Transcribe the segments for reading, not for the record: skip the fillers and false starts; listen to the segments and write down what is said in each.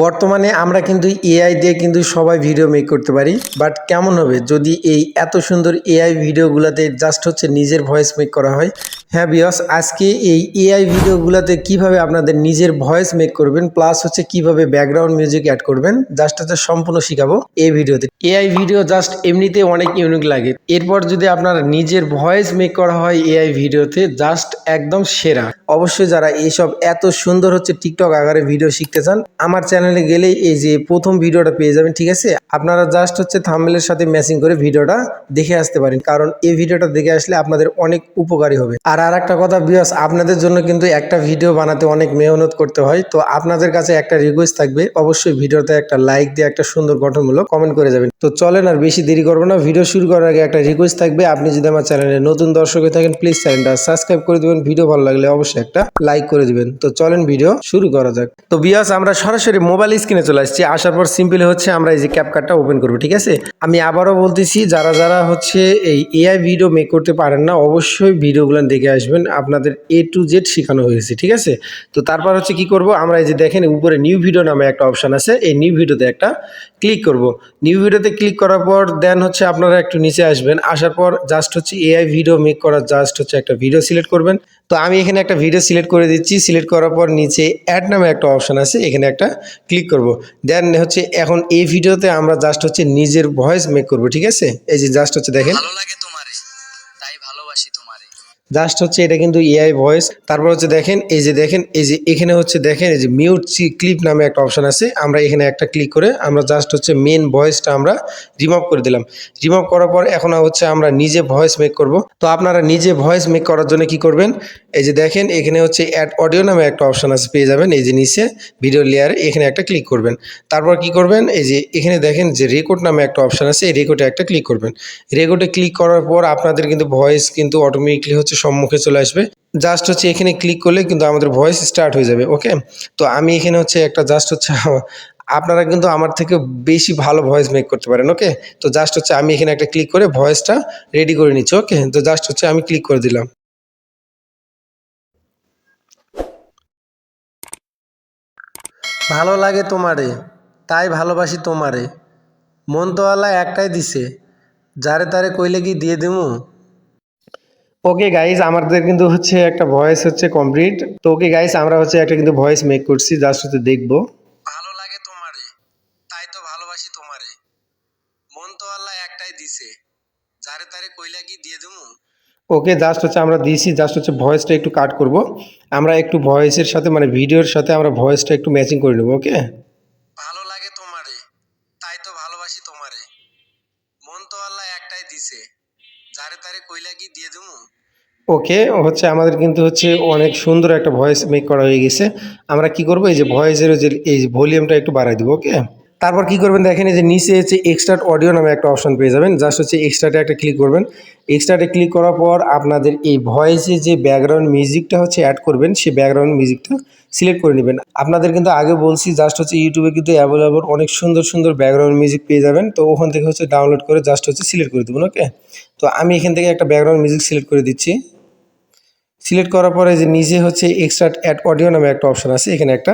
বর্তমানে আমরা কিন্তু এআই দিয়ে কিন্তু সবাই ভিডিও মেক করতে পারি, বাট কেমন হবে যদি এই এত সুন্দর এআই ভিডিওগুলোতে জাস্ট হচ্ছে নিজের ভয়েস মেক করা হয়। হ্যাঁ ভিউয়ার্স, আজকে এই এআই ভিডিওগুলোতে কিভাবে আপনাদের নিজের ভয়েস মেক করবেন প্লাস হচ্ছে কিভাবে ব্যাকগ্রাউন্ড মিউজিক অ্যাড করবেন জাস্ট হচ্ছে সম্পূর্ণ শিখাবো এই ভিডিওতে। এআই ভিডিও জাস্ট এমনিতে অনেক ইউনিক লাগে, এরপর যদি আপনার নিজের ভয়েস মেক করা হয় এআই ভিডিওতে জাস্ট একদম সেরা। অবশ্যই যারা এইসব এত সুন্দর হচ্ছে টিকটক আকারে ভিডিও শিখতে চান আমার চ্যানেলে গেলেই এই যে প্রথম ভিডিওটা পেয়ে যাবেন, ঠিক আছে? আপনারা জাস্ট হচ্ছে থাম্বনেলের সাথে ম্যাচিং করে ভিডিওটা দেখে আসতে পারেন, কারণ এই ভিডিওটা দেখে আসলে আপনাদের অনেক উপকারী হবে। আর একটা কথা ভিউয়ার্স, আপনাদের জন্য কিন্তু একটা ভিডিও বানাতে অনেক মেহনত করতে হয়, তো আপনাদের কাছে একটা রিকোয়েস্ট থাকবে, অবশ্যই ভিডিওতে একটা লাইক দিয়ে একটা সুন্দর গঠনমূলক কমেন্ট করে যাবেন। তো চলেন আর বেশি দেরি করবো না, ভিডিও শুরু করার আগে একটা রিকোয়েস্ট থাকবে, আপনি যদি আমার চ্যানেলে নতুন দর্শক হয়ে থাকেন প্লিজ চ্যানেলটা সাবস্ক্রাইব করে দিবেন, ভিডিও ভালো লাগলে অবশ্যই একটা লাইক করে দিবেন। তো চলেন ভিডিও শুরু করা যাক। তো ভিউয়ার্স, আমরা সরাসরি মোবাইল স্ক্রিনে চলে আসছি, আসার পর সিম্পলি হচ্ছে আমরা এই যে ক্যাপকাটটা ওপেন করবো, ঠিক আছে? আমি আবারও বলতেছি, যারা যারা হচ্ছে এই এআই ভিডিও মেক করতে পারেন না অবশ্যই ভিডিওগুলো দেখে আসবেন, আপনাদের A to Z শেখানো হয়েছে, ঠিক আছে? তো তারপর হচ্ছে কি করব, আমরা এই যে দেখেন উপরে নিউ ভিডিও নামে একটা অপশন আছে, এই নিউ ভিডিওতে একটা ক্লিক করব। নিউ ভিডিওতে ক্লিক করার পর দেন হচ্ছে আপনারা একটু নিচে আসবেন, আসার পর জাস্ট হচ্ছে এআই ভিডিও মেক করার জাস্ট হচ্ছে একটা ভিডিও সিলেক্ট করবেন। তো আমি এখানে একটা ভিডিও সিলেক্ট করে দিচ্ছি, সিলেক্ট করার পর নিচে অ্যাড নামে একটা অপশন আছে, এখানে একটা ক্লিক করব। দেন হচ্ছে এখন এই ভিডিওতে আমরা জাস্ট হচ্ছে নিজের ভয়েস মেক করব, ঠিক আছে? এই যে জাস্ট হচ্ছে দেখেন, ভালো লাগে তোমারে তাই ভালোবাসি তোমারে। জাস্ট হচ্ছে এটা কিন্তু এআই ভয়েস। তারপর হচ্ছে দেখেন এই যে এখানে হচ্ছে দেখেন এই যে মিউট ক্লিপ নামে একটা অপশন আছে, আমরা এখানে একটা ক্লিক করে আমরা জাস্ট হচ্ছে মেন ভয়েসটা আমরা রিমুভ করে দিলাম। রিমুভ করার পর এখন হচ্ছে আমরা নিজে ভয়েস মেক করব। তো আপনারা নিজে ভয়েস মেক করার জন্য কি করবেন, এই যে দেখেন এখানে হচ্ছে অ্যাড অডিও নামে একটা অপশন আছে, পেয়ে যাবেন এই যে নিচে ভিডিও লেয়ারে, এখানে একটা ক্লিক করবেন। তারপর কি করবেন, এই যে এখানে দেখেন যে রেকর্ড নামে একটা অপশন আছে, এই রেকর্ডে একটা ক্লিক করবেন। রেকর্ডে ক্লিক করার পর আপনাদের কিন্তু ভয়েস কিন্তু অটোমেটিকলি হচ্ছে সম্মুখে চলে আসবে। জাস্ট হচ্ছে এখানে ক্লিক করলে কিন্তু আমাদের ভয়েস স্টার্ট হয়ে যাবে, ওকে? তো আমি এখানে হচ্ছে একটা জাস্ট হচ্ছে আপনারা কিন্তু আমার থেকে বেশি ভালো ভয়েস মেক করতে পারেন, ওকে? তো জাস্ট হচ্ছে আমি এখানে একটা ক্লিক করে ভয়েসটা রেডি করে নিচ্ছি, ওকে? তো জাস্ট হচ্ছে আমি ক্লিক করে দিলাম। ভালো লাগে তোমারে তাই ভালোবাসি তোমারে, মন তো আল্লাহ একটাই দিছে, যারে তারে কইলে কি দিয়ে দিমু। ওকে গাইস, আমাদের কিন্তু হচ্ছে একটা ভয়েস হচ্ছে কমপ্লিট। তো ওকে গাইস, আমরা হচ্ছে একটা কিন্তু ভয়েস মেক করছি, জাস্ট হচ্ছে দেখবো। ভালো লাগে তোমারে তাই তো ভালোবাসি তোমারে, মন তো আল্লাহ একটাই দিছে, যারে তারে কইলা কি দিয়ে দিমু। ওকে, জাস্ট হচ্ছে আমরা দিয়েছি, জাস্ট হচ্ছে ভয়েসটা একটু কাট করব, আমরা একটু ভয়েসের সাথে মানে ভিডিওর সাথে আমরা ভয়েসটা একটু ম্যাচিং করে নেবো, ওকে? ভালো লাগে তোমারে তাই তো ভালোবাসি তোমারে, মন তো আল্লাহ একটাই দিছে, যারে তারে কইলা কি দিয়ে দিমু। ওকে, হচ্ছে আমাদের কিন্তু হচ্ছে অনেক সুন্দর একটা ভয়েস মেক করা হয়ে গেছে। আমরা কি করব, এই যে ভয়েসের যে এই ভলিউমটা একটু বাড়াই দিব, ওকে? তারপর কি করবেন, দেখেন এই যে নিচে হচ্ছে এক্সট্রা অডিও নামে একটা অপশন পেয়ে যাবেন, জাস্ট হচ্ছে এক্সট্রাতে একটা ক্লিক করবেন। এক্সট্রাতে ক্লিক করার পর আপনাদের এই ভয়েসে যে ব্যাকগ্রাউন্ড মিউজিকটা হচ্ছে অ্যাড করবেন, সেই ব্যাকগ্রাউন্ড মিউজিকটা সিলেক্ট করে নেবেন। আপনাদের কিন্তু আগে বলছি জাস্ট হচ্ছে ইউটিউবে কিন্তু অ্যাভেলেবল অনেক সুন্দর সুন্দর ব্যাকগ্রাউন্ড মিউজিক পেয়ে যাবেন, তো ওখান থেকে হচ্ছে ডাউনলোড করে জাস্ট হচ্ছে সিলেক্ট করে দেবেন, ওকে? তো আমি এখান থেকে একটা ব্যাকগ্রাউন্ড মিউজিক সিলেক্ট করে দিচ্ছি। সিলেক্ট করার পরে যে নিচে হচ্ছে এক্সট্রা অ্যাড অডিও নামে একটা অপশন আছে, এখানে একটা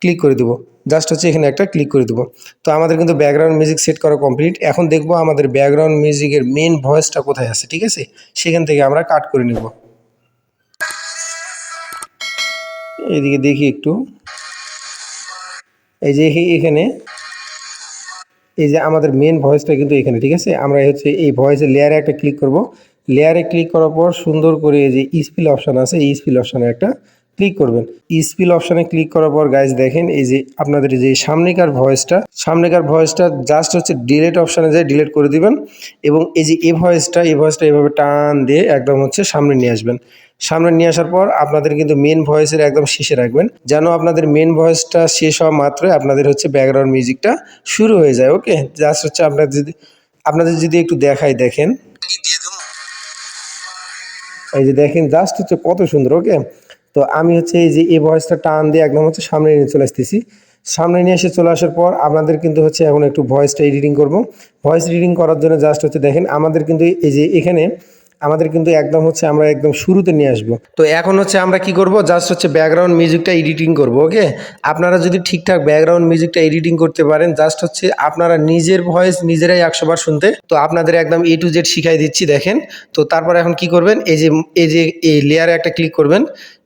ক্লিক করে দেবো। জাস্ট হচ্ছে এখানে একটা ক্লিক করে দেবো। তো আমাদের কিন্তু ব্যাকগ্রাউন্ড মিউজিক সেট করা কমপ্লিট। এখন দেখবো আমাদের ব্যাকগ্রাউন্ড মিউজিকের মেন ভয়েসটা কোথায় আছে, ঠিক আছে? সেখান থেকে আমরা কাট করে নেব। এইদিকে দেখি একটু, এই যে এখানে এই যে আমাদের মেন ভয়েসটা কিন্তু এখানে, ঠিক আছে? আমরা হচ্ছে এই ভয়েসের লেয়ারে একটা ক্লিক করব। লেয়ারে ক্লিক করার পর সুন্দর করে এই যে স্পিল অপশান আছে, এই স্পিল অপশানে একটা ক্লিক করবেন। স্পিল অপশানে ক্লিক করার পর গাইজ দেখেন এই যে আপনাদের যে সামনেকার ভয়েসটা জাস্ট হচ্ছে ডিলেট অপশানে যায় ডিলেট করে দিবেন, এবং এই যে এই ভয়েসটা এভাবে টান দিয়ে একদম হচ্ছে সামনে নিয়ে আসবেন। সামনে নিয়ে আসার পর আপনাদের কিন্তু মেন ভয়েসের একদম শেষে রাখবেন, যেন আপনাদের মেন ভয়েসটা শেষ হওয়া মাত্রই আপনাদের হচ্ছে ব্যাকগ্রাউন্ড মিউজিকটা শুরু হয়ে যায়, ওকে? জাস্ট হচ্ছে আপনাদের যদি একটু দেখাই, দেখেন কি দিয়ে দিমু। এই যে দেখেন জাস্ট হচ্ছে কত সুন্দর, ওকে? তো আমি হচ্ছে এই যে এই ভয়েসটা টান দিয়ে একদম হচ্ছে সামনে নিয়ে চলে আসতেছি। সামনে নিয়ে এসে চলে আসার পর আপনাদের কিন্তু হচ্ছে এখন একটু ভয়েসটা এডিটিং করব। ভয়েস এডিটিং করার জন্য জাস্ট হচ্ছে দেখেন আমাদের কিন্তু এই যে এখানে আমাদের কিন্তু একদম হচ্ছে আমরা একদম শুরুতে নিয়ে আসবো। তো এখন হচ্ছে আমরা কি করব, জাস্ট হচ্ছে ব্যাকগ্রাউন্ড মিউজিকটা এডিটিং করব। ওকে, আপনারা যদি ঠিকঠাক ব্যাকগ্রাউন্ড মিউজিকটা এডিটিং করতে পারেন, জাস্ট হচ্ছে আপনারা নিজের ভয়েস নিজেরাই 100 বার শুনতে, তো আপনাদের একদম A to Z শিখাই দিচ্ছি দেখেন। তো তারপর এখন কি করবেন, এই যে এই লেয়ারে একটা ক্লিক করবেন,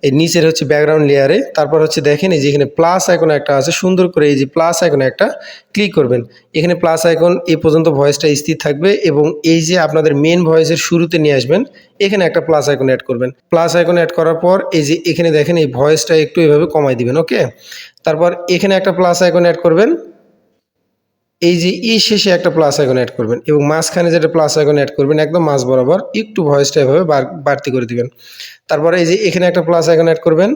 এই নিচের হচ্ছে ব্যাকগ্রাউন্ড লেয়ারে, তারপর হচ্ছে দেখেন এই যে এখানে প্লাস আইকন একটা আছে, সুন্দর করে এই যে প্লাস আইকনে একটা ক্লিক করবেন। এখানে প্লাস আইকন এই পর্যন্ত ভয়েসটা স্থির থাকবে এবং এই যে আপনাদের মেন ভয়েসের শুরুতে নিয়ে আসবেন, এখানে একটা প্লাস আইকন অ্যাড করবেন। প্লাস আইকন অ্যাড করার পর এই যে এখানে দেখেন এই ভয়েসটা একটু এভাবে কমাই দিবেন। ওকে, তারপর এখানে একটা প্লাস আইকন অ্যাড করবেন, এই যে শেষে একটা প্লাস আইকন অ্যাড করবেন এবং মাঝখানে যেটা প্লাস আইকন অ্যাড করবেন একদম মাঝ বরাবর একটু ভয়েসটা এভাবে বাড়তি করে দিবেন। তারপরে এই যে এখানে একটা প্লাস আইকন অ্যাড করবেন,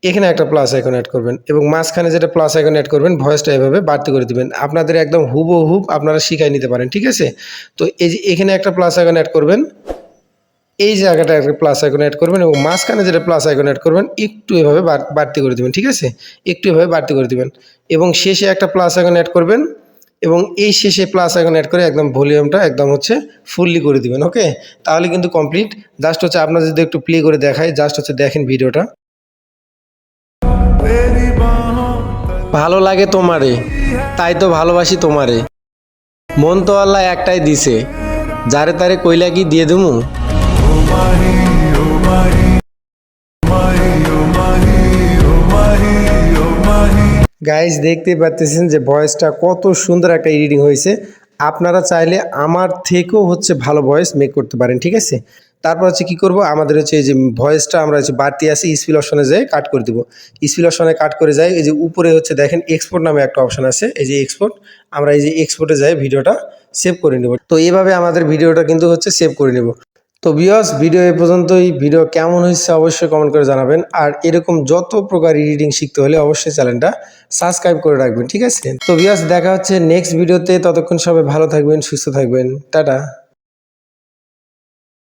এখানে একটা প্লাস আইকন অ্যাড করবেন এবং মাঝখানে যেটা প্লাস আইকন অ্যাড করবেন ভয়েসটা এভাবে বাড়তি করে দিবেন। আপনাদের একদম হুবহুব আপনারা শিখাই নিতে পারেন, ঠিক আছে। তো এই যে এখানে একটা প্লাস আইকন অ্যাড করবেন, এই জায়গাটা একটা প্লাস আইকন অ্যাড করবেন এবং মাঝখানে যেটা প্লাস আইকন অ্যাড করবেন একটু এভাবে বাড়তি করে দেবেন, ঠিক আছে, একটু এভাবে বাড়তি করে দিবেন এবং শেষে একটা প্লাস আইকন অ্যাড করবেন এবং এই শেষে প্লাস আইকন অ্যাড করে একদম ভলিউমটা একদম হচ্ছে ফুললি করে দিবেন। ওকে, তাহলে কিন্তু কমপ্লিট। জাস্ট হচ্ছে আপনারা যদি একটু প্লে করে দেখায়, জাস্ট হচ্ছে দেখেন ভিডিওটা। ভালো লাগে তোমারে, তাই তো ভালোবাসি তোমারে, মন তো আল্লাহ একটাই দিছে, যারে তারে কইলা কি দিয়ে দিমু। গাইস দেখতে পাচ্ছেন যে ভয়েসটা কত সুন্দর একটা এডিটিং হয়েছে। আপনারা চাইলে আমার থেকেও হচ্ছে ভালো ভয়েস মেক করতে পারেন, ঠিক আছে। তারপর হচ্ছে কি করব, আমাদের হচ্ছে এই যে ভয়েসটা আমরা হচ্ছে বাড়তি আছে স্পিল অপশনে যাই কাট করে দিব। স্পিল অপশনে কাট করে যাই, এই যে উপরে হচ্ছে দেখেন এক্সপোর্ট নামে একটা অপশন আছে, এই যে এক্সপোর্ট, আমরা এই যে এক্সপোর্টে যাই ভিডিওটা সেভ করে নেব। তো এইভাবে আমাদের ভিডিওটা কিন্তু হচ্ছে সেভ করে নেব। তো ভিউয়ার্স ভিডিও এ পর্যন্তই। ভিডিও কেমন হয়েছে অবশ্যই কমেন্ট করে জানাবেন, আর এরকম যত প্রকার এডিটিং শিখতে হলে অবশ্যই চ্যানেলটা সাবস্ক্রাইব করে রাখবেন, ঠিক আছে। তো ভিউয়ার্স দেখা হচ্ছে নেক্সট ভিডিওতে, ততক্ষণ সবাই ভালো থাকবেন, সুস্থ থাকবেন, টাটা।